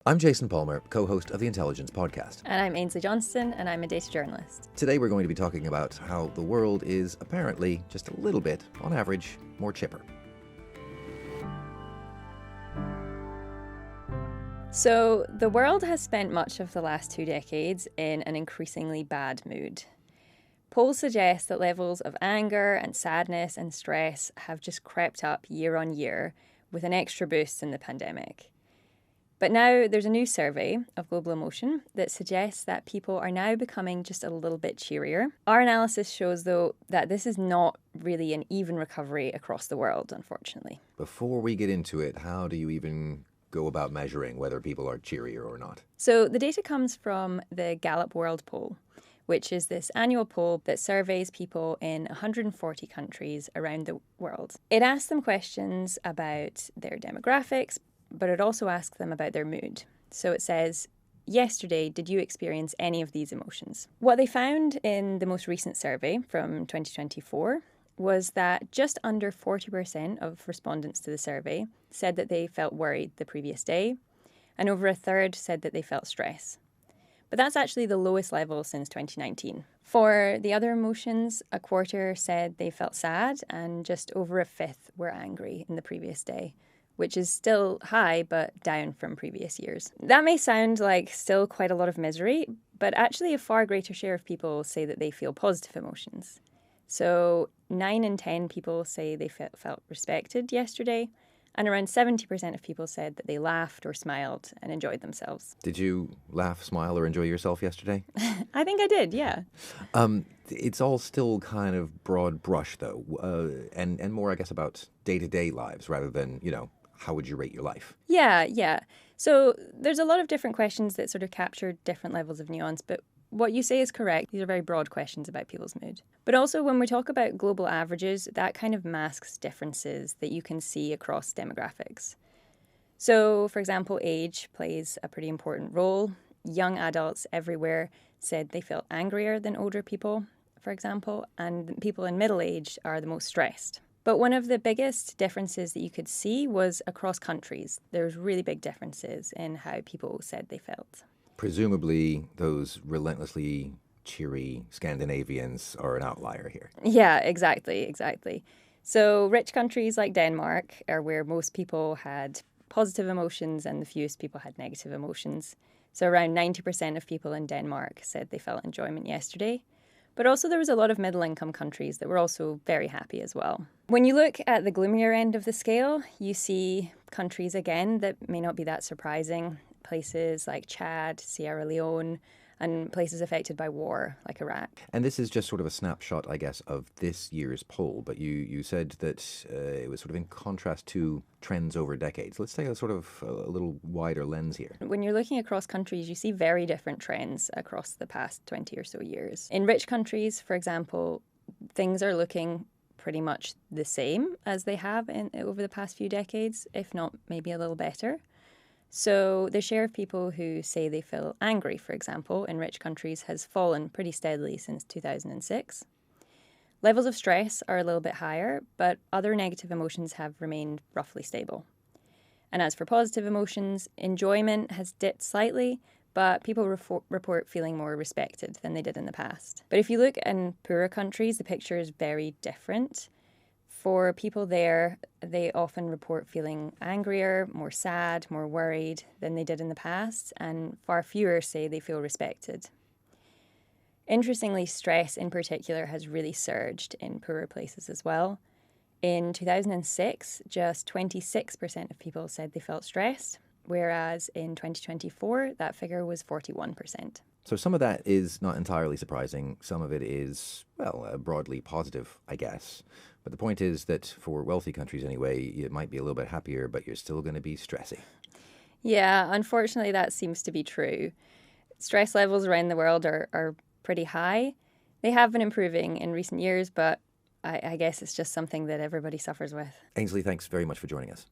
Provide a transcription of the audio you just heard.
I'm Jason Palmer, co-host of the Intelligence Podcast. And I'm Ainslie Johnstone, and I'm a data journalist. Today we're going to be talking about how the world is apparently just a little bit, on average, more chipper. So, the world has spent much of the last 2 decades in an increasingly bad mood. Polls suggest that levels of anger and sadness and stress have just crept up year on year, with an extra boost in the pandemic. But now there's a new survey of global emotion that suggests that people are now becoming just a little bit cheerier. Our analysis shows, though, that this is not really an even recovery across the world, unfortunately. Before we get into it, how do you even go about measuring whether people are cheerier or not? So the data comes from the Gallup World Poll, which is this annual poll that surveys people in 140 countries around the world. It asks them questions about their demographics, but it also asks them about their mood. So it says, yesterday, did you experience any of these emotions? What they found in the most recent survey from 2024 was that just under 40% of respondents to the survey said that they felt worried the previous day, and over a third said that they felt stress. But that's actually the lowest level since 2019. For the other emotions, a quarter said they felt sad, and just over a fifth were angry in the previous day, which is still high, but down from previous years. That may sound like still quite a lot of misery, but actually a far greater share of people say that they feel positive emotions. So 9 in 10 people say they felt respected yesterday, and around 70% of people said that they laughed or smiled and enjoyed themselves. Did you laugh, smile, or enjoy yourself yesterday? I think I did, yeah. It's all still kind of broad brush, though, and more, I guess, about day-to-day lives rather than, how would you rate your life? Yeah. So there's a lot of different questions that sort of capture different levels of nuance, but what you say is correct. These are very broad questions about people's mood. But also when we talk about global averages, that kind of masks differences that you can see across demographics. So, for example, age plays a pretty important role. Young adults everywhere said they felt angrier than older people, for example, and people in middle age are the most stressed. But one of the biggest differences that you could see was across countries. There's really big differences in how people said they felt. Presumably, those relentlessly cheery Scandinavians are an outlier here. Yeah, exactly. So rich countries like Denmark are where most people had positive emotions and the fewest people had negative emotions. So around 90% of people in Denmark said they felt enjoyment yesterday. But also there was a lot of middle-income countries that were also very happy as well. When you look at the gloomier end of the scale, you see countries, again, that may not be that surprising. Places like Chad, Sierra Leone, and places affected by war, like Iraq. And this is just sort of a snapshot, I guess, of this year's poll. But you said that it was sort of in contrast to trends over decades. Let's take a sort of a little wider lens here. When you're looking across countries, you see very different trends across the past 20 or so years. In rich countries, for example, things are looking pretty much the same as they have over the past few decades, if not maybe a little better. So the share of people who say they feel angry, for example, in rich countries has fallen pretty steadily since 2006. Levels of stress are a little bit higher, but other negative emotions have remained roughly stable. And as for positive emotions, enjoyment has dipped slightly, but people report feeling more respected than they did in the past. But if you look in poorer countries, the picture is very different. For people there, they often report feeling angrier, more sad, more worried than they did in the past, and far fewer say they feel respected. Interestingly, stress in particular has really surged in poorer places as well. In 2006, just 26% of people said they felt stressed, whereas in 2024, that figure was 41%. So some of that is not entirely surprising. Some of it is, broadly positive, I guess. But the point is that for wealthy countries anyway, you might be a little bit happier, but you're still going to be stressy. Yeah, unfortunately, that seems to be true. Stress levels around the world are pretty high. They have been improving in recent years, but I guess it's just something that everybody suffers with. Ainslie, thanks very much for joining us.